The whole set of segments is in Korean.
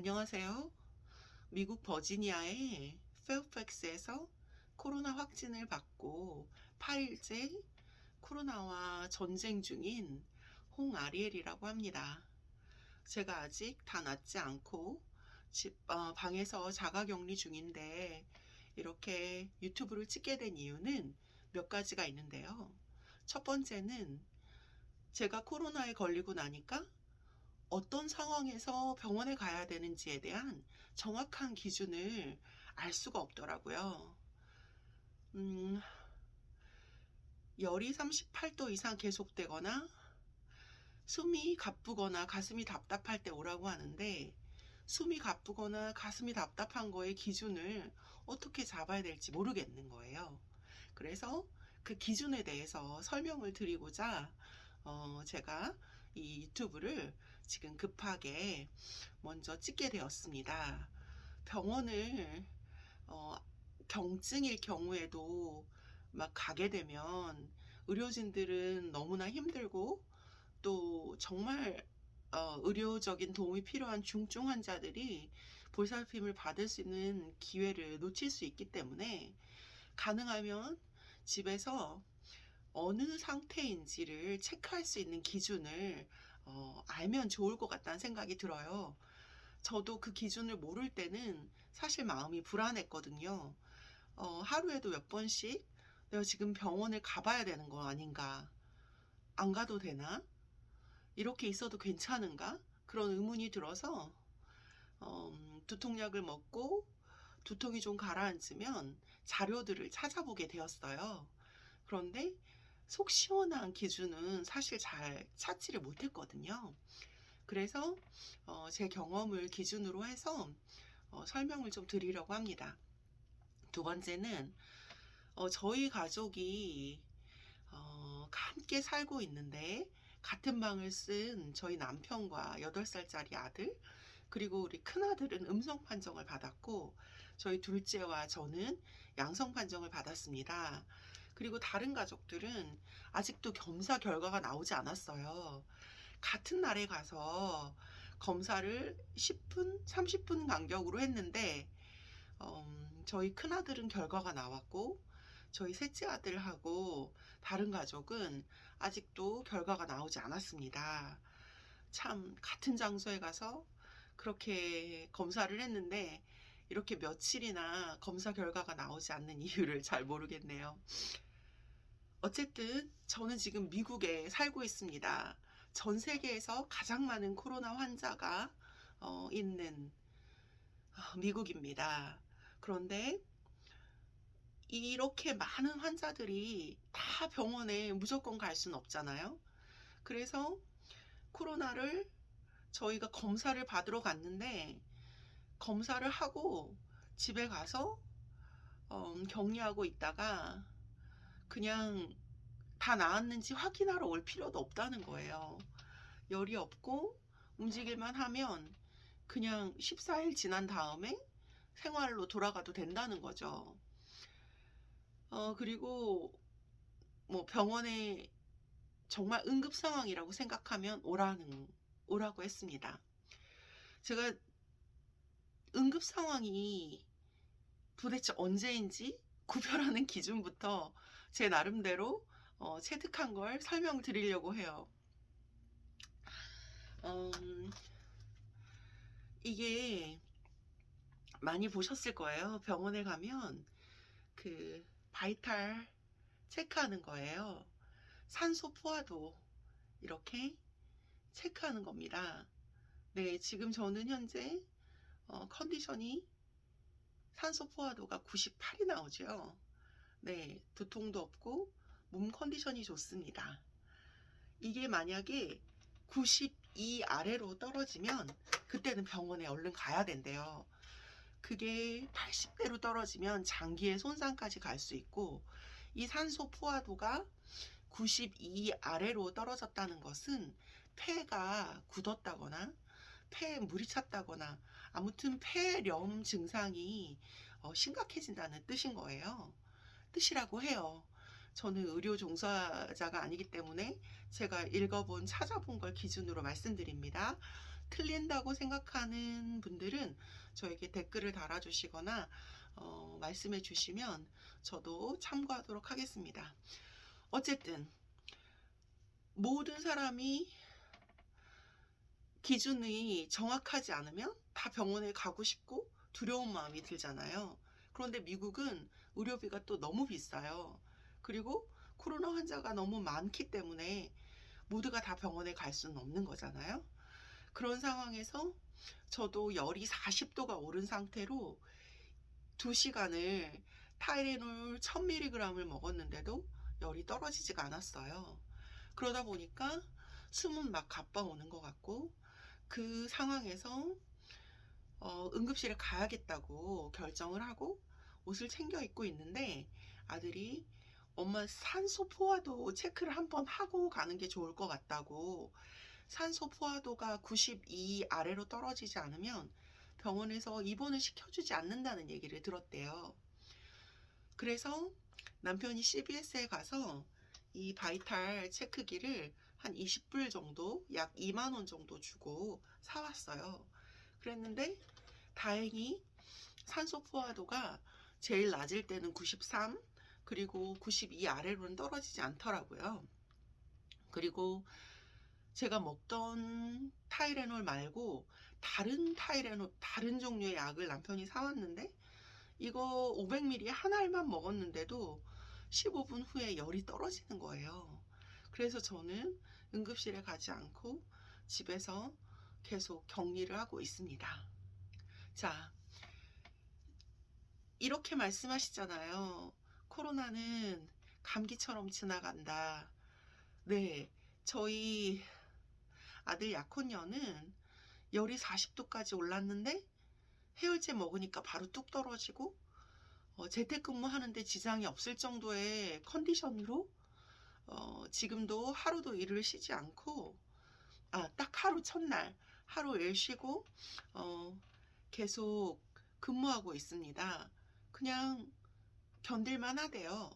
안녕하세요. 미국 버지니아의 페어팩스에서 코로나 확진을 받고 8일째 코로나와 전쟁 중인 홍아리엘이라고 합니다. 제가 아직 다 낫지 않고 방에서 자가격리 중인데 이렇게 유튜브를 찍게 된 이유는 몇 가지가 있는데요. 첫 번째는 제가 코로나에 걸리고 나니까 어떤 상황에서 병원에 가야 되는지에 대한 정확한 기준을 알 수가 없더라고요. 음, 열이 38도 이상 계속되거나 숨이 가쁘거나 가슴이 답답할 때 오라고 하는데, 숨이 가쁘거나 가슴이 답답한 거의 기준을 어떻게 잡아야 될지 모르겠는 거예요. 그래서 그 기준에 대해서 설명을 드리고자 제가 이 유튜브를 지금 급하게 먼저 찍게 되었습니다. 병원을 어, 경증일 경우에도 막 가게 되면 의료진들은 너무나 힘들고, 또 정말 의료적인 도움이 필요한 중증 환자들이 보살핌을 받을 수 있는 기회를 놓칠 수 있기 때문에 가능하면 집에서 어느 상태인지를 체크할 수 있는 기준을 알면 좋을 것 같다는 생각이 들어요. 저도 그 기준을 모를 때는 사실 마음이 불안했거든요. 하루에도 몇 번씩 내가 지금 병원을 가봐야 되는 거 아닌가? 안 가도 되나? 이렇게 있어도 괜찮은가? 그런 의문이 들어서 두통약을 먹고 두통이 좀 가라앉으면 자료들을 찾아보게 되었어요. 그런데 속 시원한 기준은 사실 잘 찾지를 못했거든요. 그래서 제 경험을 기준으로 해서 설명을 좀 드리려고 합니다. 두 번째는 저희 가족이 함께 살고 있는데, 같은 방을 쓴 저희 남편과 8살짜리 아들, 그리고 우리 큰아들은 음성 판정을 받았고, 저희 둘째와 저는 양성 판정을 받았습니다. 그리고 다른 가족들은 아직도 검사 결과가 나오지 않았어요. 같은 날에 가서 검사를 10분, 30분 간격으로 했는데, 저희 큰아들은 결과가 나왔고, 저희 셋째 아들하고 다른 가족은 아직도 결과가 나오지 않았습니다. 참, 같은 장소에 가서 그렇게 검사를 했는데 이렇게 며칠이나 검사 결과가 나오지 않는 이유를 잘 모르겠네요. 어쨌든 저는 지금 미국에 살고 있습니다. 전 세계에서 가장 많은 코로나 환자가 있는 미국입니다. 그런데 이렇게 많은 환자들이 다 병원에 무조건 갈 수는 없잖아요. 그래서 코로나를 저희가 검사를 받으러 갔는데, 검사를 하고 집에 가서 격리하고 있다가 그냥 다 나았는지 확인하러 올 필요도 없다는 거예요. 열이 없고 움직일만 하면 그냥 14일 지난 다음에 생활로 돌아가도 된다는 거죠. 그리고 뭐 병원에 정말 응급 상황이라고 생각하면 오라고 했습니다. 제가 응급 상황이 도대체 언제인지 구별하는 기준부터 제 나름대로 체득한 걸 설명드리려고 해요. 음, 이게 많이 보셨을 거예요. 병원에 가면 그 바이탈 체크하는 거예요. 산소 포화도 이렇게 체크하는 겁니다. 네, 지금 저는 현재 컨디션이, 산소 포화도가 98이 나오죠. 네, 두통도 없고 몸 컨디션이 좋습니다. 이게 만약에 92 아래로 떨어지면 그때는 병원에 얼른 가야 된대요. 그게 80대로 떨어지면 장기의 손상까지 갈 수 있고, 이 산소 포화도가 92 아래로 떨어졌다는 것은 폐가 굳었다거나 폐에 물이 찼다거나 아무튼 폐렴 증상이 심각해진다는 뜻인 거예요. 뜻이라고 해요. 저는 의료 종사자가 아니기 때문에 제가 읽어본, 찾아본 걸 기준으로 말씀드립니다. 틀린다고 생각하는 분들은 저에게 댓글을 달아주시거나 말씀해 주시면 저도 참고하도록 하겠습니다. 어쨌든 모든 사람이 기준이 정확하지 않으면 다 병원에 가고 싶고 두려운 마음이 들잖아요. 그런데 미국은 의료비가 또 너무 비싸요. 그리고 코로나 환자가 너무 많기 때문에 모두가 다 병원에 갈 수는 없는 거잖아요. 그런 상황에서 저도 열이 40도가 오른 상태로 2시간을 타이레놀 1000mg을 먹었는데도 열이 떨어지지가 않았어요. 그러다 보니까 숨은 막 가빠오는 것 같고, 그 상황에서 응급실에 가야겠다고 결정을 하고 옷을 챙겨 입고 있는데, 아들이 엄마 산소 포화도 체크를 한번 하고 가는 게 좋을 것 같다고, 산소 포화도가 92 아래로 떨어지지 않으면 병원에서 입원을 시켜주지 않는다는 얘기를 들었대요. 그래서 남편이 CVS에 가서 이 바이탈 체크기를 한 20불 정도, 약 2만 원 정도 주고 사왔어요. 그랬는데 다행히 산소 포화도가 제일 낮을 때는 93, 그리고 92 아래로는 떨어지지 않더라고요. 그리고 제가 먹던 타이레놀 말고 다른 종류의 약을 남편이 사왔는데, 이거 500ml 한 알만 먹었는데도 15분 후에 열이 떨어지는 거예요. 그래서 저는 응급실에 가지 않고 집에서 계속 격리를 하고 있습니다. 자, 이렇게 말씀하시잖아요. 코로나는 감기처럼 지나간다. 네, 저희 아들 약혼녀는 열이 40도까지 올랐는데 해열제 먹으니까 바로 뚝 떨어지고, 재택근무하는데 지장이 없을 정도의 컨디션으로 지금도 하루도 일을 쉬지 않고, 딱 하루 첫날 하루 일 쉬고 계속 근무하고 있습니다. 그냥 견딜만 하대요.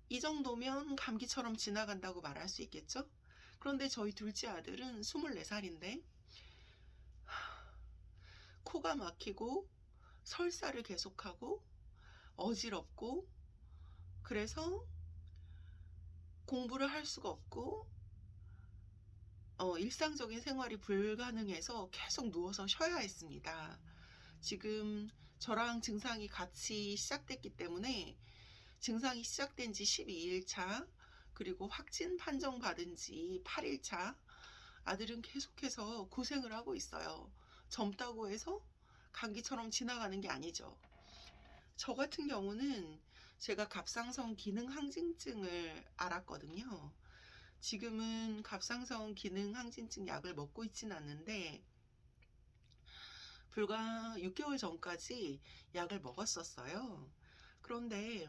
이 정도면 감기처럼 지나간다고 말할 수 있겠죠? 그런데 저희 둘째 아들은 24살인데 코가 막히고 설사를 계속하고 어지럽고, 그래서 공부를 할 수가 없고 일상적인 생활이 불가능해서 계속 누워서 쉬어야 했습니다. 지금 저랑 증상이 같이 시작됐기 때문에 증상이 시작된 지 12일 차, 그리고 확진 판정받은 지 8일 차, 아들은 계속해서 고생을 하고 있어요. 젊다고 해서 감기처럼 지나가는 게 아니죠. 저 같은 경우는 제가 갑상선 기능 항진증을 앓았거든요. 지금은 갑상선 기능 항진증 약을 먹고 있지는 않는데 불과 6개월 전까지 약을 먹었었어요. 그런데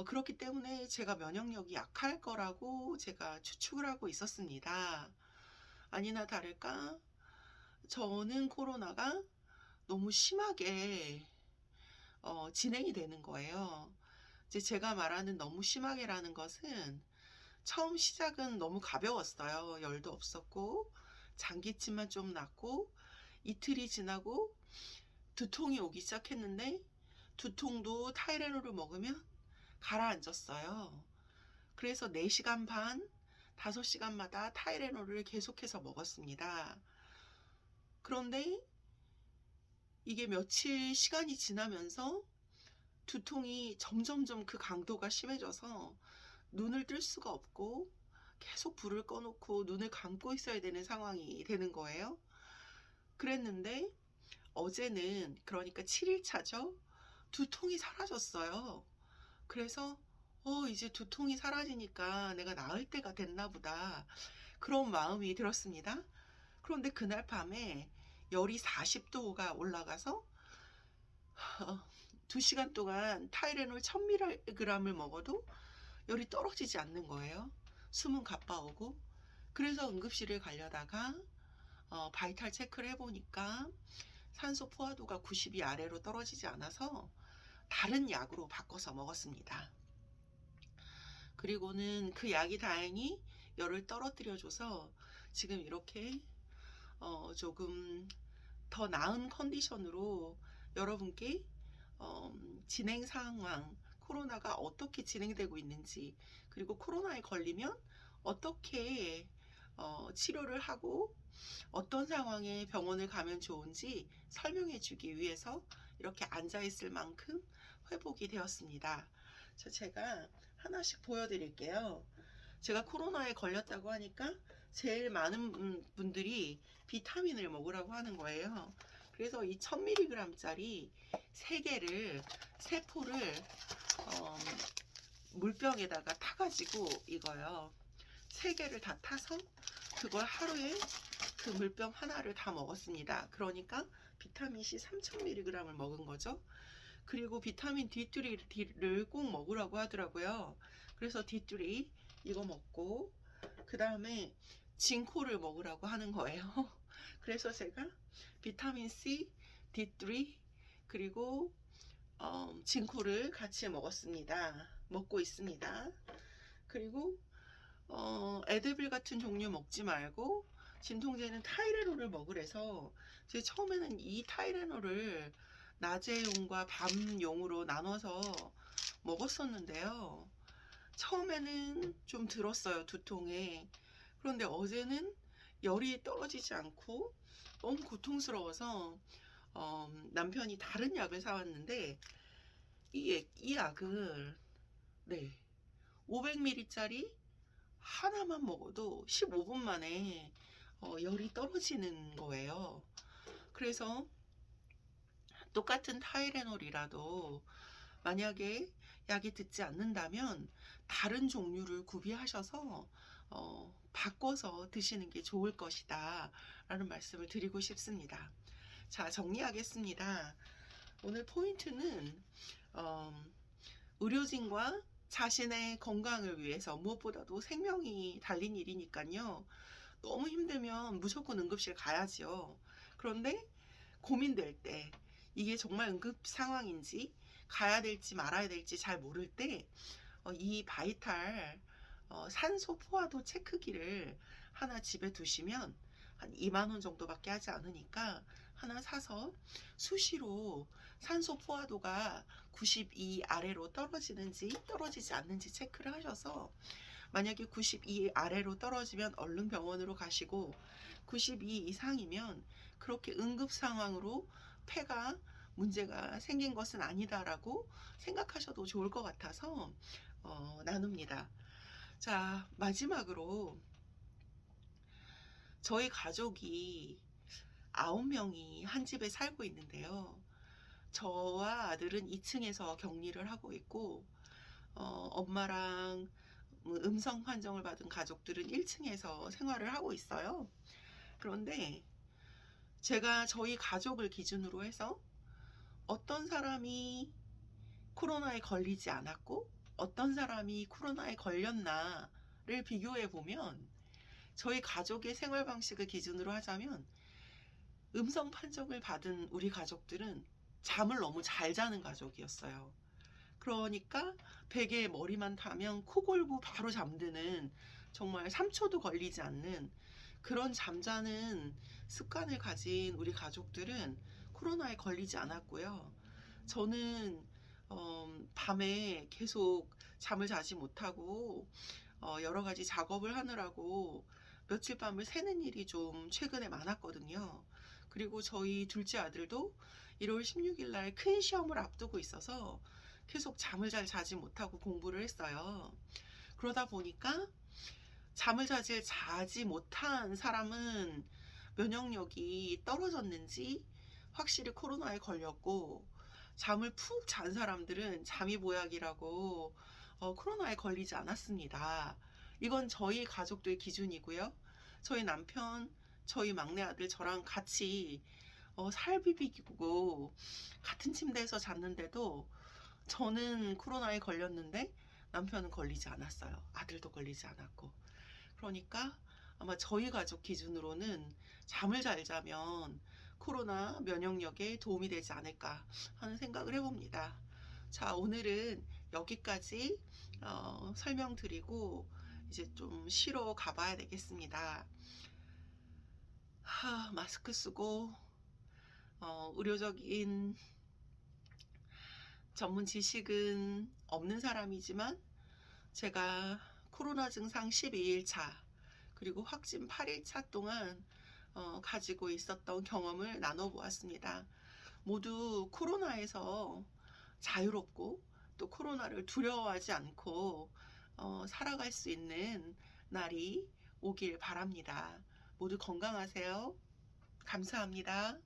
그렇기 때문에 제가 면역력이 약할 거라고 제가 추측을 하고 있었습니다. 아니나 다를까 저는 코로나가 너무 심하게 진행이 되는 거예요. 이제 제가 말하는 너무 심하게라는 것은, 처음 시작은 너무 가벼웠어요. 열도 없었고 장기침만 좀 났고, 이틀이 지나고 두통이 오기 시작했는데 두통도 타이레놀을 먹으면 가라앉았어요. 그래서 4시간 반, 5시간마다 타이레놀을 계속해서 먹었습니다. 그런데 이게 며칠 시간이 지나면서 두통이 점점점 그 강도가 심해져서 눈을 뜰 수가 없고 계속 불을 꺼놓고 눈을 감고 있어야 되는 상황이 되는 거예요. 그랬는데 어제는, 그러니까 7일 차죠. 두통이 사라졌어요. 그래서 이제 두통이 사라지니까 내가 나을 때가 됐나 보다, 그런 마음이 들었습니다. 그런데 그날 밤에 열이 40도가 올라가서 2시간 동안 타이레놀 1000mg을 먹어도 열이 떨어지지 않는 거예요. 숨은 가빠오고. 그래서 응급실을 가려다가 바이탈 체크를 해보니까 산소 포화도가 92 아래로 떨어지지 않아서 다른 약으로 바꿔서 먹었습니다. 그리고는 그 약이 다행히 열을 떨어뜨려줘서 지금 이렇게 조금 더 나은 컨디션으로 여러분께 진행 상황, 코로나가 어떻게 진행되고 있는지, 그리고 코로나에 걸리면 어떻게 치료를 하고 어떤 상황에 병원을 가면 좋은지 설명해 주기 위해서 이렇게 앉아 있을 만큼 회복이 되었습니다. 제가 하나씩 보여드릴게요. 제가 코로나에 걸렸다고 하니까 제일 많은 분들이 비타민을 먹으라고 하는 거예요. 그래서 이 1000mg짜리 3개를, 3포를 물병에다가 타가지고 이거요. 3개를 다 타서 그걸 하루에 그 물병 하나를 다 먹었습니다. 그러니까 비타민C 3000mg을 먹은 거죠. 그리고 비타민 D3를 꼭 먹으라고 하더라고요. 그래서 D3 이거 먹고, 그 다음에 징코를 먹으라고 하는 거예요. 그래서 제가 비타민 C, D3 그리고 징코를 같이 먹고 있습니다. 그리고 에드빌 같은 종류 먹지 말고 진통제는 타이레놀을 먹으래서 제가 처음에는 이 타이레놀을 낮에용과 밤용으로 나눠서 먹었었는데요. 처음에는 좀 들었어요, 두통에. 그런데 어제는 열이 떨어지지 않고 너무 고통스러워서 남편이 다른 약을 사왔는데 이 약을, 네, 500ml짜리 하나만 먹어도 15분 만에 열이 떨어지는 거예요. 그래서 똑같은 타이레놀이라도 만약에 약이 듣지 않는다면 다른 종류를 구비하셔서 바꿔서 드시는 게 좋을 것이다 라는 말씀을 드리고 싶습니다. 자, 정리하겠습니다. 오늘 포인트는 의료진과 자신의 건강을 위해서, 무엇보다도 생명이 달린 일이니까요. 너무 힘들면 무조건 응급실 가야죠. 그런데 고민될 때, 이게 정말 응급 상황인지 가야 될지 말아야 될지 잘 모를 때 이 바이탈 산소 포화도 체크기를 하나 집에 두시면 한 2만원 정도밖에 하지 않으니까 하나 사서 수시로 산소 포화도가 92 아래로 떨어지는지 떨어지지 않는지 체크를 하셔서, 만약에 92 아래로 떨어지면 얼른 병원으로 가시고 92 이상이면 그렇게 응급 상황으로 폐가 문제가 생긴 것은 아니다라고 생각하셔도 좋을 것 같아서 나눕니다. 자, 마지막으로 저희 가족이 9명이 한 집에 살고 있는데요. 저와 아들은 2층에서 격리를 하고 있고 엄마랑 음성 판정을 받은 가족들은 1층에서 생활을 하고 있어요. 그런데 제가 저희 가족을 기준으로 해서 어떤 사람이 코로나에 걸리지 않았고 어떤 사람이 코로나에 걸렸나를 비교해 보면, 저희 가족의 생활 방식을 기준으로 하자면 음성 판정을 받은 우리 가족들은 잠을 너무 잘 자는 가족이었어요. 그러니까 베개에 머리만 타면 코 골고 바로 잠드는, 정말 3초도 걸리지 않는 그런 잠자는 습관을 가진 우리 가족들은 코로나에 걸리지 않았고요. 저는 밤에 계속 잠을 자지 못하고 여러 가지 작업을 하느라고 며칠 밤을 새는 일이 좀 최근에 많았거든요. 그리고 저희 둘째 아들도 1월 16일 날 큰 시험을 앞두고 있어서 계속 잠을 잘 자지 못하고 공부를 했어요. 그러다 보니까 잠을 자지 못한 사람은 면역력이 떨어졌는지 확실히 코로나에 걸렸고, 잠을 푹 잔 사람들은 잠이 보약이라고 코로나에 걸리지 않았습니다. 이건 저희 가족들 기준이고요. 저희 남편, 저희 막내 아들, 저랑 같이 살 비비고 같은 침대에서 잤는데도 저는 코로나에 걸렸는데 남편은 걸리지 않았어요. 아들도 걸리지 않았고. 그러니까 아마 저희 가족 기준으로는 잠을 잘 자면 코로나 면역력에 도움이 되지 않을까 하는 생각을 해봅니다. 자, 오늘은 여기까지 설명드리고 이제 좀 쉬러 가봐야 되겠습니다. 마스크 쓰고 의료적인 전문 지식은 없는 사람이지만 제가 코로나 증상 12일차 그리고 확진 8일차 동안 가지고 있었던 경험을 나눠 보았습니다. 모두 코로나에서 자유롭고 또 코로나를 두려워하지 않고 살아갈 수 있는 날이 오길 바랍니다. 모두 건강하세요. 감사합니다.